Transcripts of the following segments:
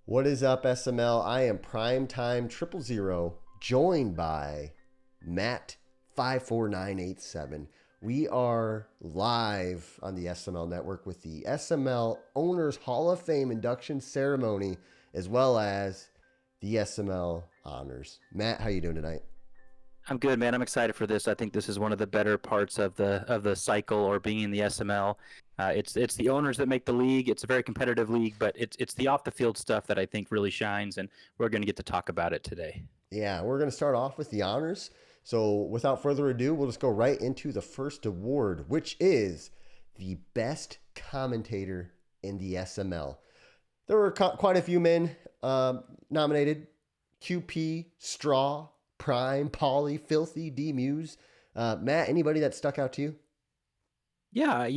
What is up, SML? I am Primetime Triple Zero, joined by Matt 54987. We are live on the SML network with the SML Owners Hall of Fame induction ceremony, as well as the SML Honors. Matt, how you doing tonight? I'm good, man. I'm excited for this. I think this is one of the better parts of the cycle or being in the SML. It's the owners that make the league. It's a very competitive league, but it's the off the field stuff that I think really shines, and we're going to get to talk about it today. Yeah, we're going to start off with the honors. So, without further ado, we'll just go right into the first award, which is the best commentator in the SML. There were quite a few men nominated: QP, Straw, Prime, Polly, Filthy, D Muse. Matt, anybody that stuck out to you? Yeah,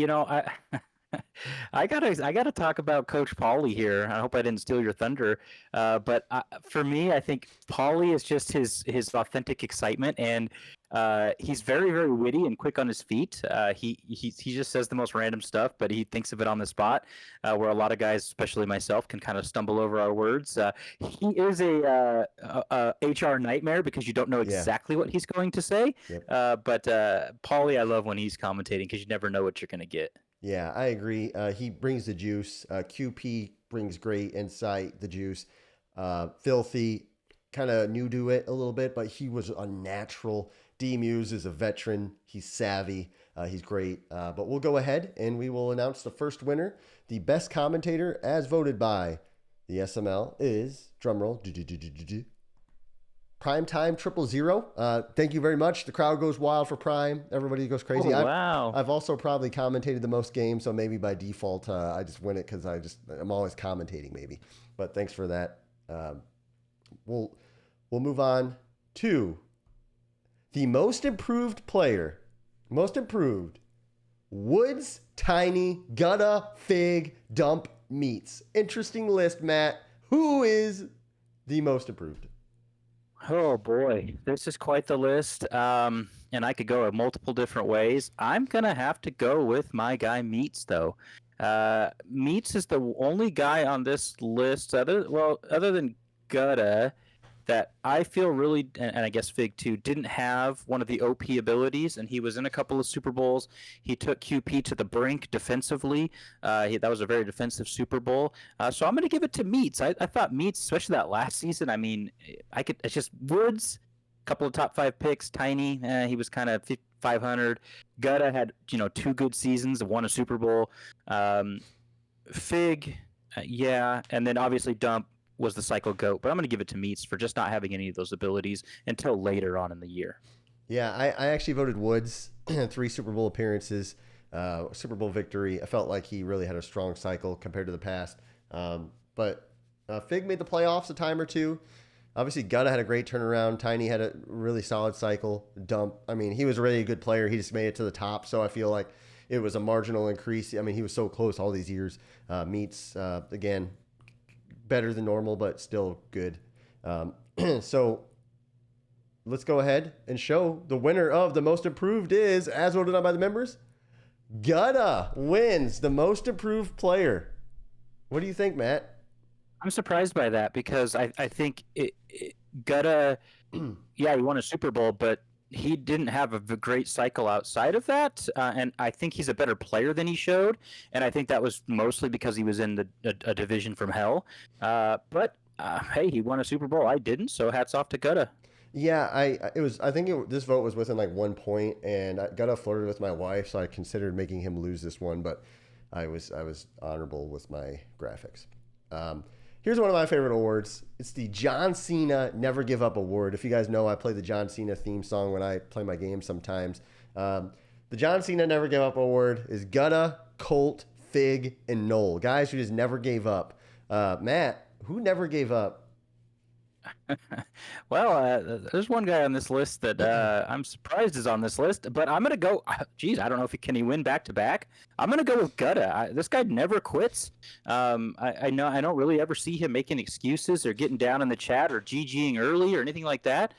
I gotta talk about Coach Pauly here. I hope I didn't steal your thunder, but for me, I think Pauly is just his authentic excitement, and he's very witty and quick on his feet. He just says the most random stuff, but he thinks of it on the spot, where a lot of guys, especially myself, can kind of stumble over our words. He is a HR nightmare because you don't know Yeah. exactly what he's going to say. Yep. But Pauly, I love when he's commentating because you never know what you're going to get. Yeah, I agree. He brings the juice. QP brings great insight, the juice. Filthy, kind of new to it a little bit, but he was a natural. D Muse is a veteran. He's savvy. He's great. But we'll go ahead and we will announce the first winner. The best commentator, as voted by the SML, is drumroll. Prime time 000. Thank you very much. The crowd goes wild for Prime. Everybody goes Oh crazy. wow! I've also probably commentated the most games, so maybe by default I just win it because I'm always commentating maybe. But thanks for that. We'll we'll move on to the most improved player. Most improved. Woods, Tiny, Gutta, Fig, Dump, Meats. Interesting list, Matt. Who is the most improved? Oh boy, this is quite the list. And I could go multiple different ways. I'm gonna have to go with my guy Meats though. Meats is the only guy on this list, other than Gutta, that I feel really, and I guess Fig too, didn't have one of the OP abilities, and he was in a couple of Super Bowls. He took QP to the brink defensively. That was a very defensive Super Bowl. So I'm going to give it to Meats. I thought Meats, especially that last season. I mean, it's just Woods, a couple of top five picks. Tiny, he was kind of 500. Gutta had two good seasons, won a Super Bowl. Fig, yeah, and then obviously Dump was the cycle goat, but I'm going to give it to Meats for just not having any of those abilities until later on in the year. Yeah, I actually voted Woods. Three Super Bowl appearances, Super Bowl victory. I felt like he really had a strong cycle compared to the past. But Fig made the playoffs a time or two. Obviously, Gutta had a great turnaround. Tiny had a really solid cycle. Dump, I mean, he was a really good player. He just made it to the top. So I feel like it was a marginal increase. I mean, he was so close all these years. Meets, again, better than normal, but still good. So let's go ahead and show the winner of the most improved is, as voted on by the members, Gutta wins the most improved player. What do you think, Matt? I'm surprised by that because I think Gutta, yeah, he won a Super Bowl, but he didn't have a great cycle outside of that. And I think he's a better player than he showed. And I think that was mostly because he was in a division from hell. But hey, he won a Super Bowl. I didn't, so hats off to Gutta. Yeah, I think this vote was within like 1 point, and I got flirted with my wife, so I considered making him lose this one, but I was honorable with my graphics. Um, Here's one of my favorite awards. It's the John Cena Never Give Up Award. If you guys know, I play the John Cena theme song when I play my game sometimes. The John Cena Never Give Up Award is Gutta, Colt, Fig, and Noel. Guys who just never gave up. Matt, who never gave up? Well, there's one guy on this list that I'm surprised is on this list, but I'm gonna go. Geez, I don't know if he win back to back. I'm gonna go with Gutta. This guy never quits. I know I don't really ever see him making excuses or getting down in the chat or GGing early or anything like that.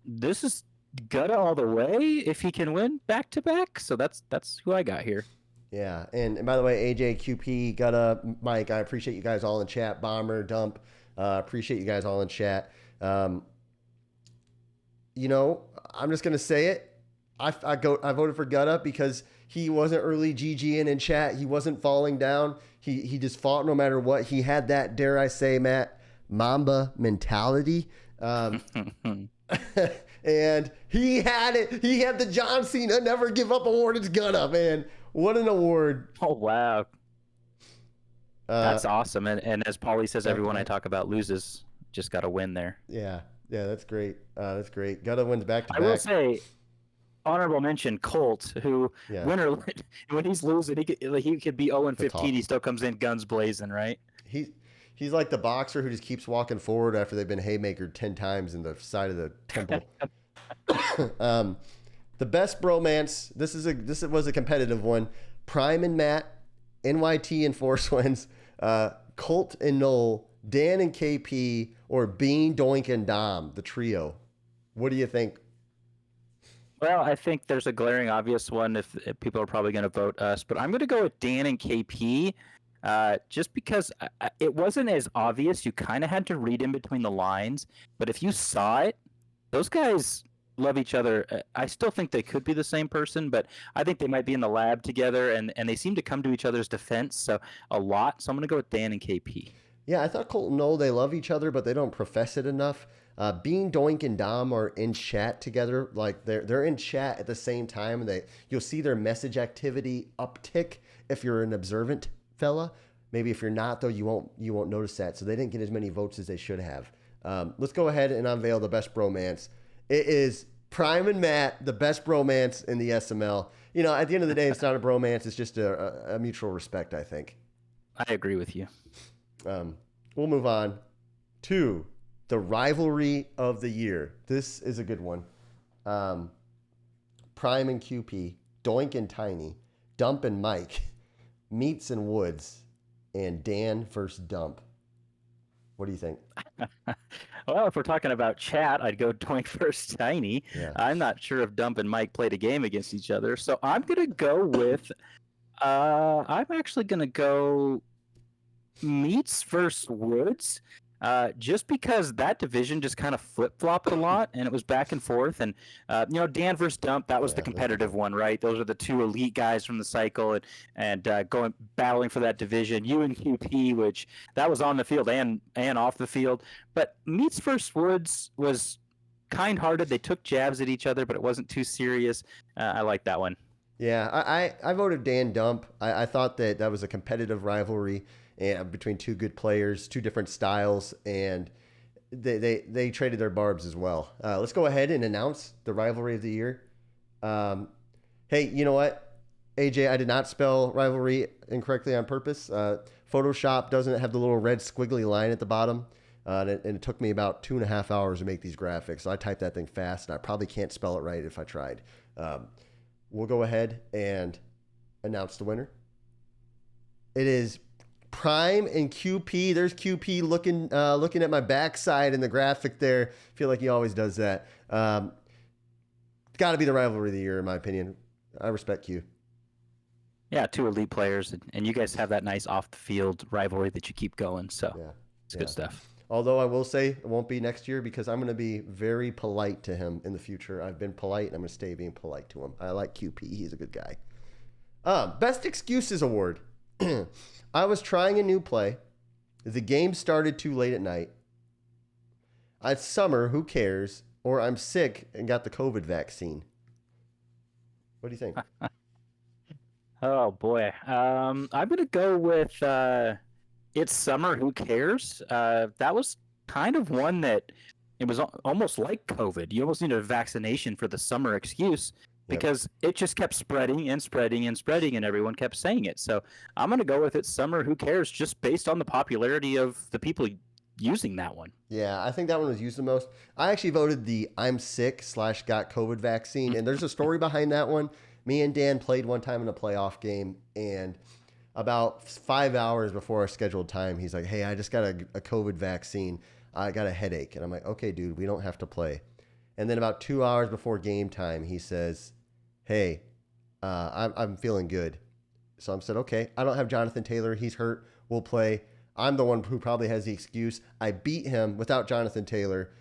This is Gutta all the way if he can win back to back. So that's who I got here. Yeah, and by the way, AJ, QP, Mike, I appreciate you guys all in chat. Bomber, Dump, appreciate you guys all in chat. Um, you know, I'm just gonna say it. I voted for Gutta because he wasn't early GGing in chat. He wasn't falling down. He just fought no matter what. He had that, dare I say, Matt, Mamba mentality. And he had it. He had the John Cena Never Give Up award. It's Gutta, man. What an award. Oh wow, Uh, that's awesome. And as Paulie says, go everyone I ahead. talk about loses. Just got to win there. Yeah, yeah, that's great. That's great. Gutta wins back to I will back. say, honorable mention Colt, who Yeah, winner when he's losing, he could be 0 and the 15. He talk. still comes in guns blazing, right? He he's like the boxer who just keeps walking forward after they've been haymakered 10 times in the side of the temple. um, the best bromance. This was a competitive one. Prime and Matt, NYT and Force Winds, Colt and Noel, Dan and KP, or Bean, Doink, and Dom, the trio. What do you think? Well, I think there's a glaring obvious one if people are probably going to vote us, but I'm going to go with Dan and KP, just because it wasn't as obvious. You kind of had to read in between the lines, but if you saw it, those guys love each other. I still think they could be the same person, but I think they might be in the lab together, and they seem to come to each other's defense so a lot. So I'm going to go with Dan and KP. Yeah, I thought Colt and Noel, they love each other, but they don't profess it enough. Bean, Doink, and Dom are in chat together. Like they're in chat at the same time. You'll see their message activity uptick if you're an observant fella. Maybe if you're not though, you won't notice that. So they didn't get as many votes as they should have. Let's go ahead and unveil the best bromance. It is Prime and Matt, the best bromance in the SML. You know, at the end of the day, it's not a bromance. It's just a mutual respect, I think. I agree with you. We'll move on to the rivalry of the year. This is a good one. Prime and QP, Doink and Tiny, Dump and Mike, Meats and Woods, and Dan versus Dump. What do you think? Well, if we're talking about chat, I'd go Doink first Tiny. Yeah. I'm not sure if Dump and Mike played a game against each other, so I'm gonna go with. I'm actually gonna go Meats versus Woods. Just because that division just kind of flip flopped a lot and it was back and forth. And, Dan versus Dump, that was the competitive one, right? Those are the two elite guys from the cycle and going battling for that division. You and QP, which that was on the field and off the field. But Meats versus Woods was kind hearted. They took jabs at each other, but it wasn't too serious. I like that one. Yeah, I voted Dan Dump. I thought that was a competitive rivalry between two good players, two different styles, and they traded their barbs as well. Let's go ahead and announce the rivalry of the year. Hey, you know what, AJ? I did not spell rivalry incorrectly on purpose. Photoshop doesn't have the little red squiggly line at the bottom, and it took me about 2.5 hours to make these graphics. So I typed that thing fast, and I probably can't spell it right if I tried. We'll go ahead and announce the winner. It is Prime and QP. There's QP looking at my backside in the graphic there. I feel like he always does that. Got to be the rivalry of the year, in my opinion. I respect Q. Yeah, two elite players, and you guys have that nice off the field rivalry that you keep going. So Yeah, it's good stuff. Although I will say it won't be next year because I'm going to be very polite to him in the future. I've been polite and I'm going to stay being polite to him. I like QP. He's a good guy. Best Excuses Award. I was trying a new play. The game started too late at night. It's summer. Who cares? Or I'm sick and got the COVID vaccine. What do you think? Oh boy, I'm gonna go with it's summer. Who cares? That was kind of one that it was almost like COVID. You almost needed a vaccination for the summer excuse because it just kept spreading and spreading and spreading, and everyone kept saying it. So I'm gonna go with it's summer. Who cares? Just based on the popularity of the people using that one. Yeah, I think that one was used the most. I actually voted the I'm sick / got COVID vaccine, and there's a story behind that one. Me and Dan played one time in a playoff game, and about 5 hours before our scheduled time, he's like, hey, I just got a COVID vaccine. I got a headache. And I'm like, okay, dude, we don't have to play. And then about 2 hours before game time, he says, hey, I'm feeling good. So I said, okay, I don't have Jonathan Taylor. He's hurt. We'll play. I'm the one who probably has the excuse. I beat him without Jonathan Taylor.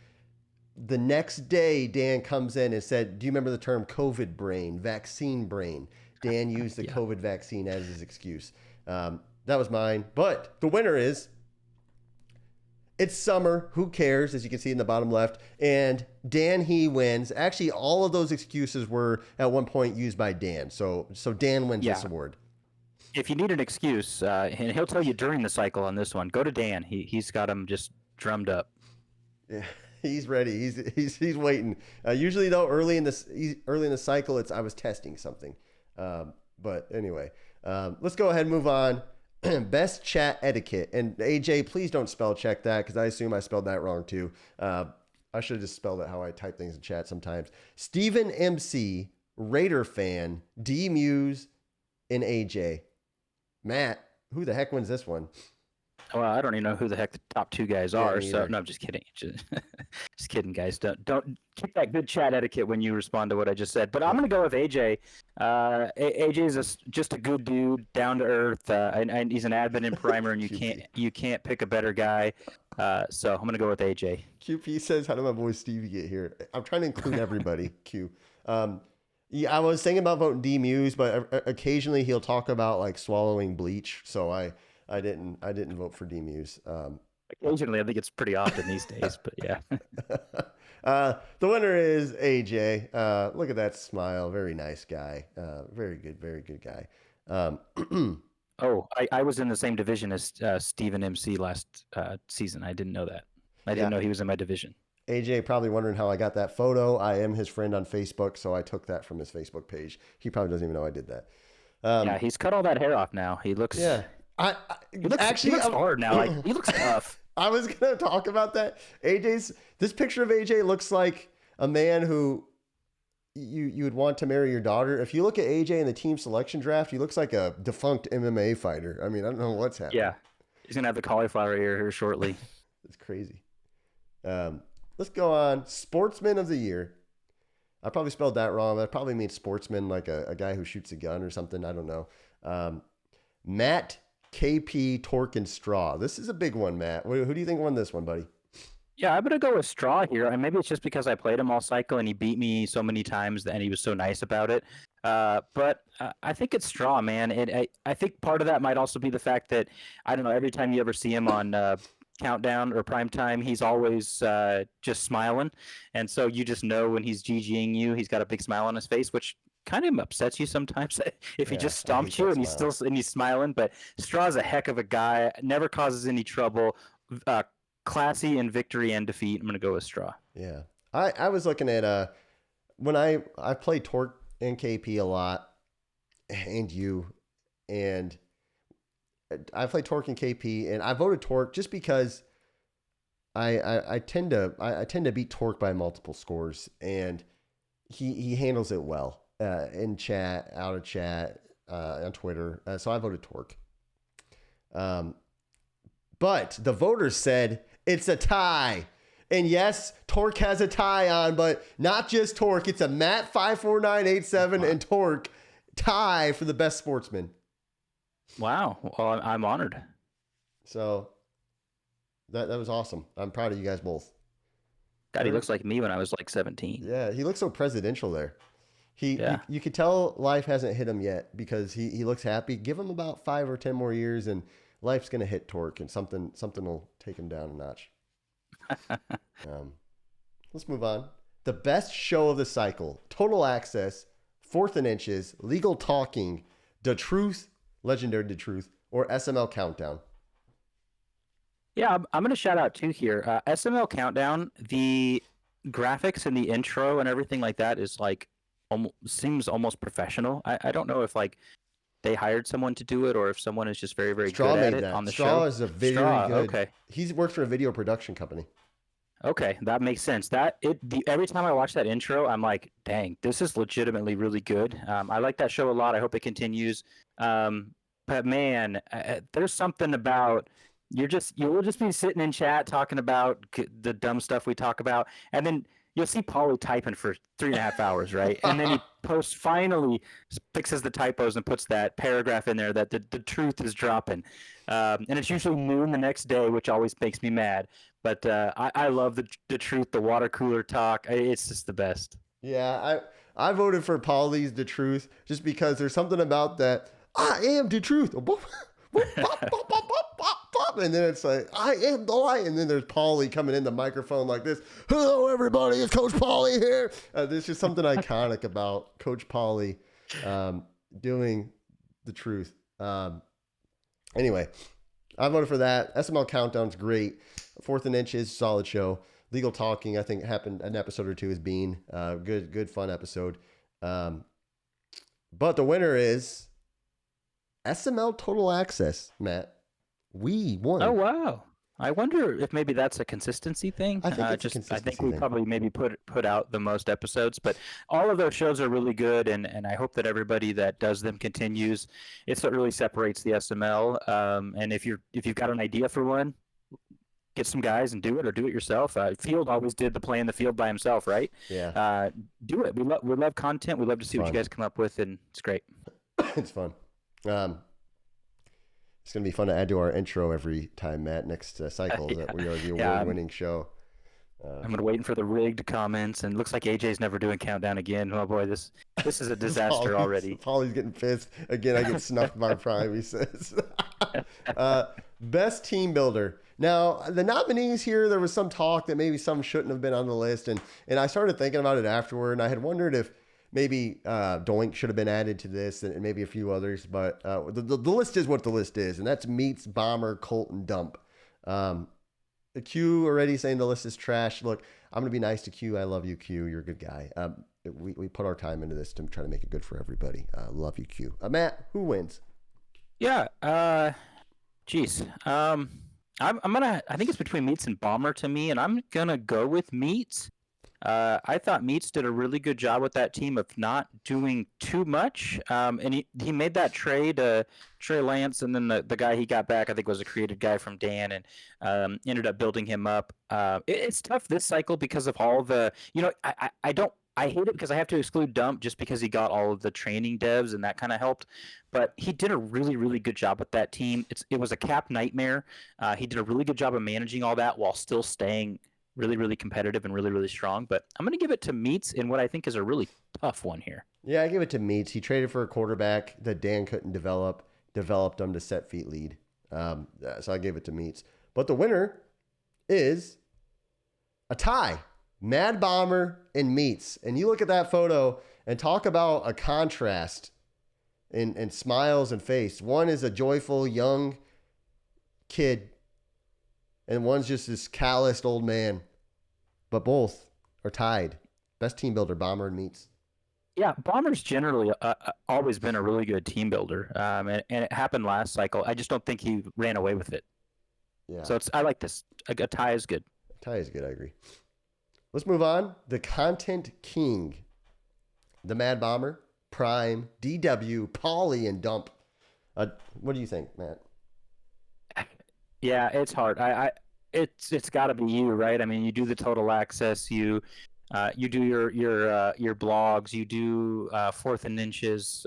The next day, Dan comes in and said, do you remember the term COVID brain, vaccine brain? Dan used the Yeah. COVID vaccine as his excuse. That was mine. But the winner is, it's summer. Who cares? As you can see in the bottom left. And Dan, he wins. Actually, all of those excuses were at one point used by Dan. So Dan wins Yeah. this award. If you need an excuse, and he'll tell you during the cycle on this one, go to Dan. He's got them just drummed up. Yeah, he's ready. He's waiting. Usually though, early in the cycle, it's I was testing something. But anyway, let's go ahead and move on. Best chat etiquette. And AJ, please don't spell check that because I assume I spelled that wrong too. I should have just spelled it how I type things in chat sometimes. Steven MC, Raider fan, D Muse, and AJ. Matt, who the heck wins this one? Well, I don't even know who the heck the top two guys Yeah, are. me So either. no, I'm just kidding. Just kidding, guys. Don't keep that good chat etiquette when you respond to what I just said. But I'm gonna go with AJ. AJ is just a good dude, down to earth, and he's an admin in Primer, and QP. you can't pick a better guy. So I'm gonna go with AJ. QP says, how did my boy Stevie get here? I'm trying to include everybody, Q. Yeah, I was thinking about voting D Muse, but occasionally he'll talk about like swallowing bleach. So I didn't vote for D Muse. Occasionally, I think it's pretty often these days, but yeah. The winner is AJ. Look at that smile. Very nice guy. Very good guy. Oh, I was in the same division as Steven MC last season. I didn't know that. I didn't Yeah. know he was in my division. AJ probably wondering how I got that photo. I am his friend on Facebook, so I took that from his Facebook page. He probably doesn't even know I did that. Yeah, he's cut all that hair off now. He looks. Yeah. He looks I'm- hard now. Like he looks tough. I was gonna talk about that. This picture of AJ looks like a man who you would want to marry your daughter. If you look at AJ in the team selection draft, he looks like a defunct MMA fighter. I mean, I don't know what's happening. Yeah, he's gonna have the cauliflower ear here shortly. It's crazy. Let's go on. Sportsman of the year. I probably spelled that wrong. That probably means sportsman, like a guy who shoots a gun or something. I don't know. Matt KP Torque and Straw. This is a big one, Matt. Who do you think won this one, buddy? Yeah, I'm gonna go with Straw here, and maybe it's just because I played him all cycle and he beat me so many times, and he was so nice about it. But I think it's Straw, man. I think part of that might also be the fact that I don't know. Every time you ever see him on Countdown or Prime Time, he's always just smiling, and so you just know when he's GGing you, he's got a big smile on his face, which kind of upsets you sometimes if he Yeah, just I hate stomped you that and he's smile. still and he's smiling. But Straw's a heck of a guy. Never causes any trouble. Classy in victory and defeat. I'm gonna go with Straw. Yeah. I was looking at when I played Torque and KP a lot, and and I played Torque and KP, and I voted Torque just because I tend to beat Torque by multiple scores, and he handles it well in chat, out of chat, on Twitter. So I voted Torque. But the voters said it's a tie. And yes, Torque has a tie on, but not just Torque. It's a Matt 54987 and Torque tie for the best sportsman. Wow. Well, I'm honored. So that was awesome. I'm proud of you guys both. God, he looks like me when I was like 17. Yeah, he looks so presidential there. Yeah. You could tell life hasn't hit him yet because he looks happy. Give him about 5 or 10 more years and life's gonna hit Torque and something will take him down a notch. Let's move on. The best show of the cycle: Total Access, Fourth and Inches, Legal Talking, The Truth, Legendary The Truth, or SML Countdown. Yeah, I'm going to shout out too here. SML Countdown, the graphics and the intro and everything like that is like seems almost professional. I don't know if like they hired someone to do it or if someone is just very, very Straw good at made it that. on the Straw show. is a very Straw, good. okay. He's worked for a video production company. Okay, that makes sense. Every time I watch that intro, I'm like, dang, this is legitimately really good. I like that show a lot. I hope it continues. But man, there's something about you will just be sitting in chat talking about the dumb stuff we talk about, and then you'll see Paulie typing for 3.5 hours, right? And then post finally fixes the typos and puts that paragraph in there that the truth is dropping. And it's usually noon the next day, which always makes me mad. But I love the truth, the water cooler talk. It's just the best. Yeah, I voted for Polly's The Truth just because there's something about that. I am the truth. And then it's like, I am the light. And then there's Polly coming in the microphone like this. Hello, everybody. It's Coach Polly here. There's just something iconic about Coach Polly doing The Truth. Anyway, I voted for that. SML Countdown's great. Fourth and Inches, solid show. Legal Talking, I think, happened an episode or two as Bean. Good, fun episode. But the winner is SML Total Access, Matt. We won. Oh, wow. I wonder if maybe that's a consistency thing. I think it's a consistency I think we thing. probably maybe put out the most episodes, but all of those shows are really good, and I hope that everybody that does them continues. It's what really separates the SML. And if you've got an idea for one, get some guys and do it, or do it yourself. Field always did the play in the field by himself, right? Yeah. Do it. We love content. We love to see what you guys come up with, and it's great. It's fun. It's going to be fun to add to our intro every time, Matt, next cycle that we are the award-winning show. I'm going to waiting for the rigged comments, and looks like AJ's never doing countdown again. Oh boy, this is a disaster already. Polly's getting pissed. Again, I get snuffed by Prime, he says. Best team builder. Now, the nominees here, there was some talk that maybe some shouldn't have been on the list, and I started thinking about it afterward, and I had wondered if maybe Doink should have been added to this, and maybe a few others, but the list is what the list is, and that's Meats, Bomber, Colt, and Dump. The Q already saying the list is trash. Look, I'm going to be nice to Q. I love you, Q. You're a good guy. We put our time into this to try to make it good for everybody. Love you, Q. Matt, who wins? Yeah. Geez. I think it's between Meats and Bomber to me, and I'm gonna go with Meats. I thought Meats did a really good job with that team of not doing too much. And he made that trade, Trey Lance, and then the guy he got back, I think, was a creative guy from Dan, and ended up building him up. It's tough this cycle because of all the, I hate it because I have to exclude Dump just because he got all of the training devs and that kind of helped. But he did a really, really good job with that team. It was a cap nightmare. He did a really good job of managing all that while still staying really, really competitive and really, really strong. But I'm going to give it to Meats in what I think is a really tough one here. Yeah, I give it to Meats. He traded for a quarterback that Dan couldn't developed him to set feet lead. So I gave it to Meats. But the winner is a tie. Mad Bomber and Meats. And you look at that photo and talk about a contrast in smiles and face. One is a joyful young kid, and one's just this calloused old man. But both are tied. Best team builder, Bomber and Meats. Yeah, Bomber's generally always been a really good team builder, and it happened last cycle. I just don't think he ran away with it. Yeah. So I like this. A tie is good. A tie is good, I agree. Let's move on. The Content King. The Mad Bomber, Prime, DW, Polly, and Dump. What do you think, Matt? Yeah, it's hard. It's got to be you, right? I mean, you do the total access. You do your blogs. You do Fourth and Inches.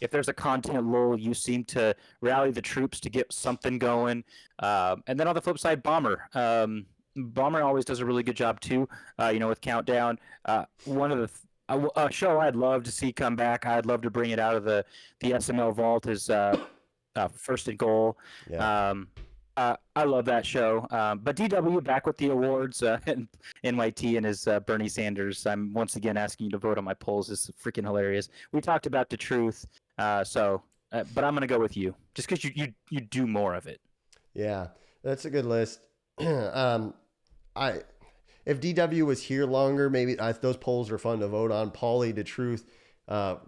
If there's a content lull, you seem to rally the troops to get something going. And then on the flip side, Bomber. Bomber always does a really good job too. With Countdown. One of the a show I'd love to see come back. I'd love to bring it out of the SML vault is First and Goal. Yeah. I love that show. But DW back with the awards, and NYT and his Bernie Sanders. I'm once again asking you to vote on my polls. It's freaking hilarious. We talked about the truth, but I'm going to go with you just because you do more of it. Yeah, that's a good list. If DW was here longer, maybe those polls are fun to vote on. Paulie, the truth.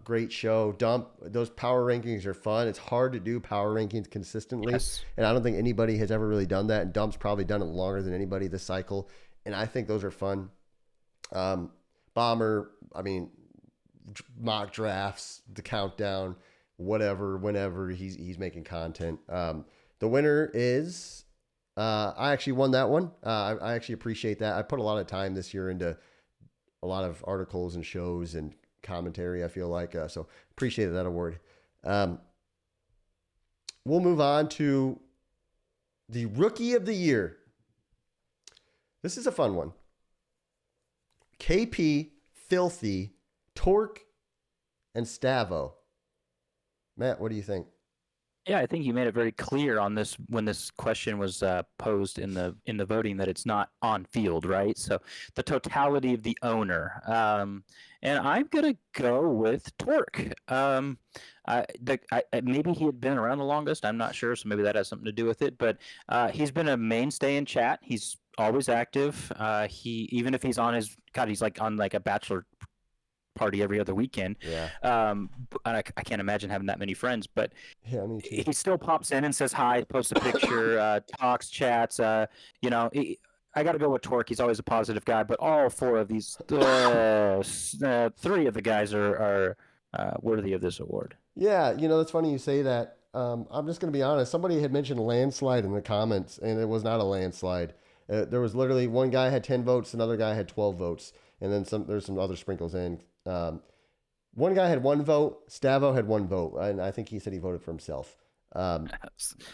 Great show. Dump, those power rankings are fun. It's hard to do power rankings consistently. Yes. And I don't think anybody has ever really done that. And Dump's probably done it longer than anybody this cycle. And I think those are fun. Bomber, I mean, mock drafts, the countdown, whatever, whenever he's making content. The winner is, I actually won that one. I actually appreciate that. I put a lot of time this year into a lot of articles and shows and commentary, I feel like. So appreciated that award. We'll move on to the Rookie of the Year. This is a fun one. KP, Filthy, Torque, and Stavo. Matt, what do you think? Yeah, I think you made it very clear on this when this question was posed in the voting that it's not on field, right? So the totality of the owner, and I'm gonna go with Torque. Maybe he had been around the longest. I'm not sure, so maybe that has something to do with it. But he's been a mainstay in chat. He's always active. He even if he's on his he's like on like a bachelor party every other weekend. Yeah. And I can't imagine having that many friends, but Yeah, me too. he still pops in and says hi, posts a picture, talks, chats. I got to go with Torque. He's always a positive guy, but all four of these, three of the guys are worthy of this award. Yeah, that's funny you say that. I'm just going to be honest. Somebody had mentioned landslide in the comments, and it was not a landslide. There was literally one guy had 10 votes, another guy had 12 votes, and then there's some other sprinkles in. One guy had 1 vote. Stavo had 1 vote, and I think he said he voted for himself.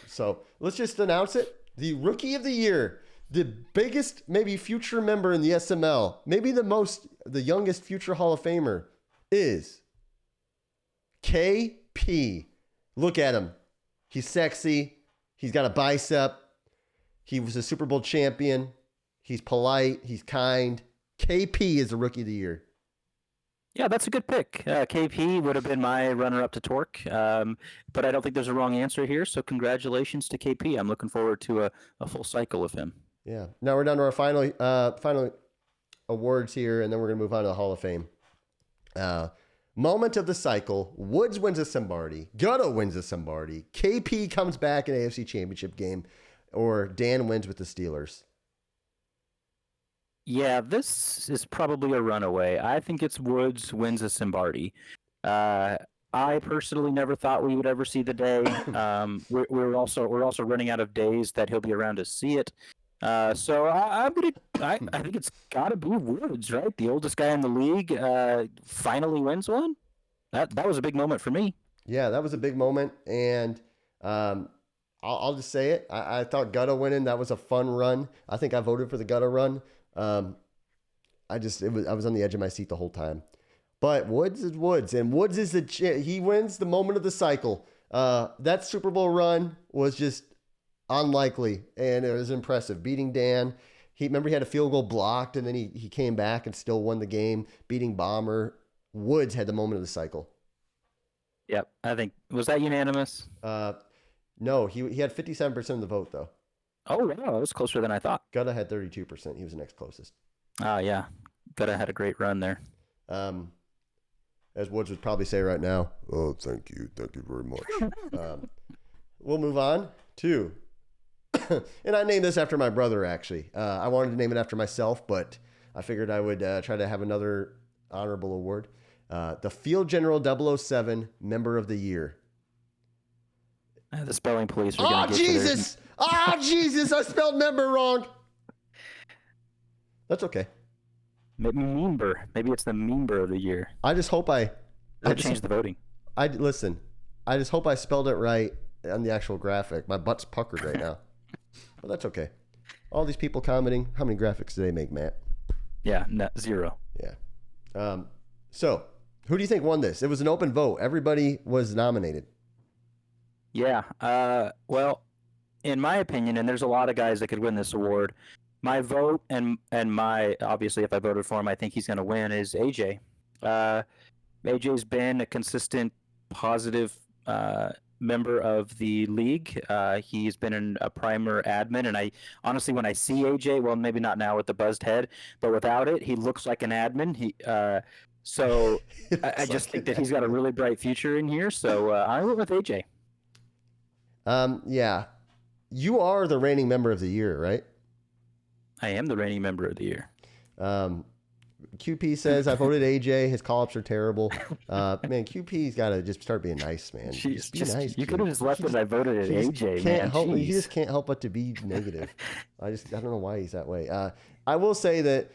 So let's just announce it. The Rookie of the Year, the biggest maybe future member in the SML, maybe the youngest future Hall of Famer is KP. Look at him. He's sexy. He's got a bicep. He was a Super Bowl champion. He's polite. He's kind. KP is the Rookie of the Year. Yeah, that's a good pick. KP would have been my runner-up to Torque, but I don't think there's a wrong answer here. So congratulations to KP. I'm looking forward to a full cycle of him. Yeah. Now we're down to our final awards here, and then we're going to move on to the Hall of Fame. Moment of the cycle. Woods wins a Simbardi. Gutto wins a Simbardi. KP comes back in AFC Championship game, or Dan wins with the Steelers. Yeah, this is probably a runaway. I think it's Woods wins a Simbardi. I personally never thought we would ever see the day. We're also running out of days that he'll be around to see it. So I think it's got to be Woods, right? The oldest guy in the league finally wins one. That was a big moment for me. Yeah, that was a big moment, and I'll just say it. I thought Gutto winning, that was a fun run. I think I voted for the Gutto run. I was on the edge of my seat the whole time. But Woods is Woods, and Woods is he wins the moment of the cycle. That Super Bowl run was just unlikely, and it was impressive. Beating Dan, he had a field goal blocked, and then he came back and still won the game. Beating Bomber, Woods had the moment of the cycle. Yep, I think was that unanimous? No, he had 57% of the vote though. Oh, wow, that was closer than I thought. Gutta had 32%. He was the next closest. Oh, yeah. Gutta had a great run there. As Woods would probably say right now, oh, thank you. Thank you very much. We'll move on to, and I named this after my brother, actually. I wanted to name it after myself, but I figured I would try to have another honorable award. The Field General 007 Member of the Year. The spelling police are going to get Jesus! Oh, Jesus! I spelled member wrong. That's okay. Member. Maybe it's the member of the year. I just hope I changed the voting. Listen. I just hope I spelled it right on the actual graphic. My butt's puckered right now, but that's okay. All these people commenting. How many graphics do they make, Matt? Yeah, 0. Yeah. So who do you think won this? It was an open vote. Everybody was nominated. Yeah. Well, in my opinion, and there's a lot of guys that could win this award, my vote and my, obviously if I voted for him, I think he's going to win, is AJ. AJ's been a consistent positive member of the league. He's been a primer admin, and I honestly, when I see AJ, well, maybe not now with the buzzed head, but without it, he looks like an admin. So I just think that he's got a really bright future in here. So I went with AJ. Yeah. You are the reigning member of the year, right? I am the reigning member of the year. QP says, I voted AJ. His call-ups are terrible. Man, QP's got to just start being nice, man. Jeez, be nice. You could have just left as I voted at AJ, man. He just can't help but to be negative. I don't know why he's that way. I will say that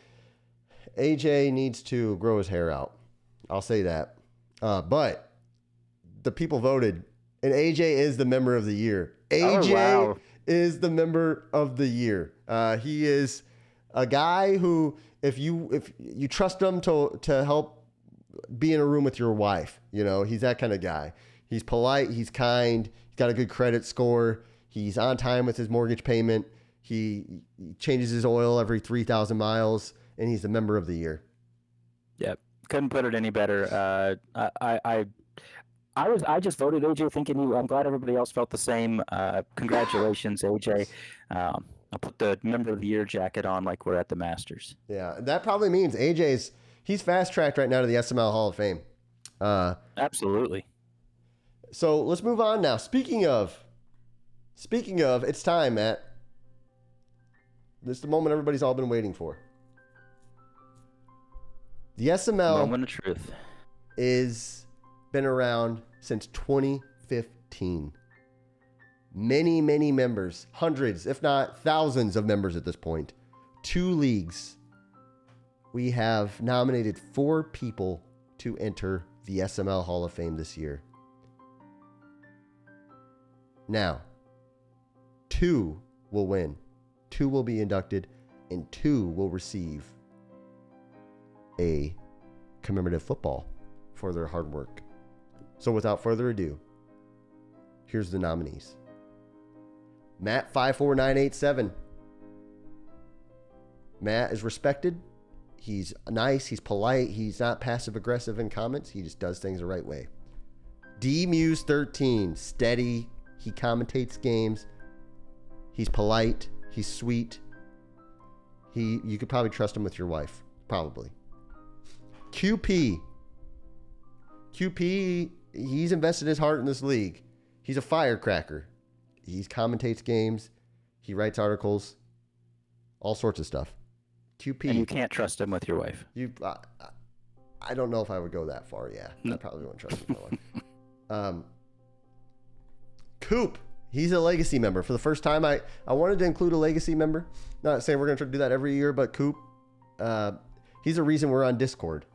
AJ needs to grow his hair out. I'll say that. But the people voted, and AJ is the member of the year. AJ wow. is the member of the year. He is a guy who, if you trust him to help be in a room with your wife, he's that kind of guy. He's polite. He's kind. He's got a good credit score. He's on time with his mortgage payment. He changes his oil every 3,000 miles, and he's the member of the year. Yep, couldn't put it any better. I just voted AJ thinking I'm glad everybody else felt the same. Congratulations, AJ. I'll put the member of the year jacket on like we're at the Masters. Yeah, that probably means he's fast tracked right now to the SML Hall of Fame. Absolutely. So let's move on now. Speaking of, it's time, Matt. This is the moment everybody's all been waiting for. The SML moment of truth is been around since 2015. Many, many members, hundreds, if not thousands of members at this point. 2 leagues. We have nominated 4 people to enter the SML Hall of Fame this year. Now, 2 will win. 2 will be inducted, and 2 will receive a commemorative football for their hard work. So without further ado, here's the nominees. Matt 54987. Matt is respected. He's nice. He's polite. He's not passive aggressive in comments. He just does things the right way. D Muse 13. Steady. He commentates games. He's polite. He's sweet. You could probably trust him with your wife. Probably. QP. He's invested his heart in this league. He's a firecracker. He commentates games. He writes articles. All sorts of stuff. QP. And you can't trust him with your wife. I don't know if I would go that far. Yeah, I probably wouldn't trust him with my wife. Coop. He's a legacy member. For the first time, I wanted to include a legacy member. Not saying we're going to try to do that every year, but Coop, he's a reason we're on Discord.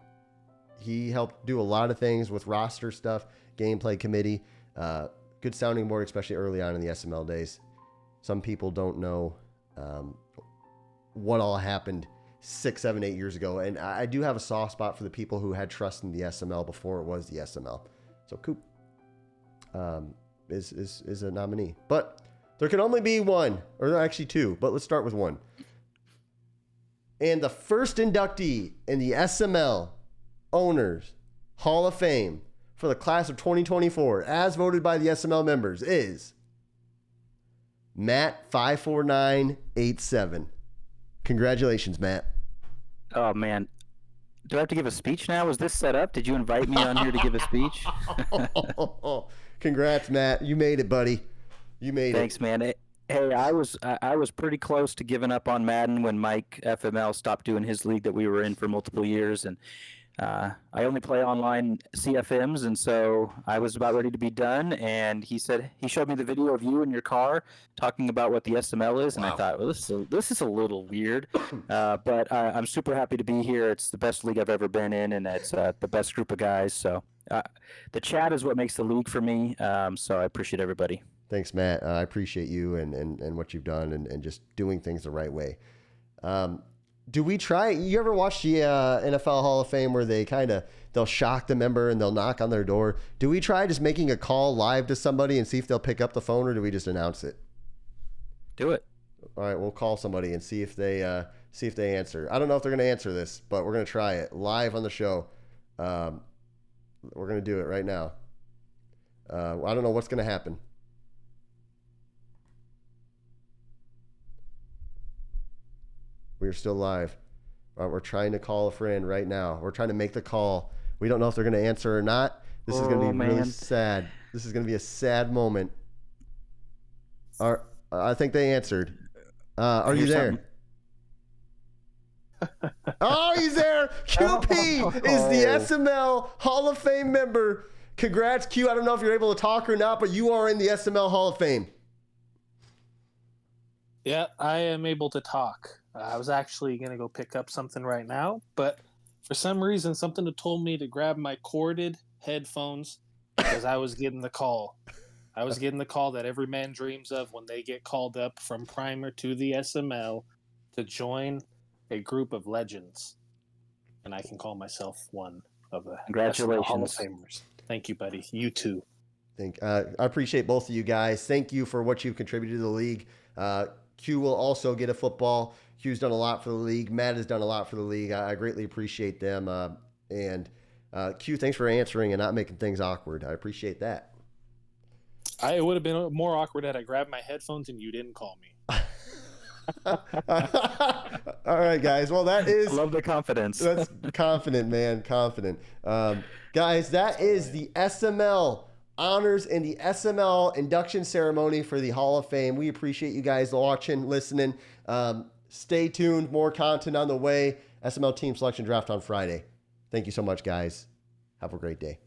He helped do a lot of things with roster stuff, gameplay committee, good sounding board, especially early on in the SML days. Some people don't know what all happened 6, 7, 8 years ago. And I do have a soft spot for the people who had trust in the SML before it was the SML. So Coop is a nominee. But there can only be one, or actually 2, but let's start with 1. And the first inductee in the SML Owners Hall of Fame for the class of 2024, as voted by the SML members, is Matt 54987. Congratulations, Matt. Oh, man. Do I have to give a speech now? Was this set up? Did you invite me on here to give a speech? Congrats, Matt. You made it, buddy. You made it. Thanks, man. Hey, I was pretty close to giving up on Madden when Mike FML stopped doing his league that we were in for multiple years, and I only play online CFMs, and so I was about ready to be done. And he showed me the video of you in your car talking about what the SML is, and wow. I thought, well, this is a little weird, but I'm super happy to be here. It's the best league I've ever been in, and it's the best group of guys. So the chat is what makes the league for me. So I appreciate everybody. Thanks, Matt. I appreciate you and what you've done and just doing things the right way. Do we try? You ever watch the NFL Hall of Fame where they'll shock the member and they'll knock on their door? Do we try just making a call live to somebody and see if they'll pick up the phone, or do we just announce it? Do it. All right, we'll call somebody and see if they answer. I don't know if they're going to answer this, but we're going to try it live on the show. We're going to do it right now. I don't know what's going to happen. We're still live. We're trying to call a friend right now. We're trying to make the call. We don't know if they're going to answer or not. This is going to be really sad. This is going to be a sad moment. I think they answered. Are you there? Oh, he's there. QP is the SML Hall of Fame member. Congrats, Q. I don't know if you're able to talk or not, but you are in the SML Hall of Fame. Yeah, I am able to talk. I was actually going to go pick up something right now, but For some reason, something had told me to grab my corded headphones because I was getting the call. I was getting the call that every man dreams of when they get called up from Primer to the SML to join a group of legends. And I can call myself one of the SML Hall of Congratulations. Famers. Thank you, buddy. You too. I appreciate both of you guys. Thank you for what you've contributed to the league. Q will also get a football. Q's done a lot for the league. Matt has done a lot for the league. I greatly appreciate them. And Q, thanks for answering and not making things awkward. I appreciate that. It would have been more awkward had I grabbed my headphones and you didn't call me. All right, guys. Well, that is. I love the confidence. That's confident, man. Confident. Guys, that is the SML honors and the SML induction ceremony for the Hall of Fame. We appreciate you guys watching, listening. Stay tuned. More content on the way. SML team selection draft on Friday. Thank you so much, guys. Have a great day.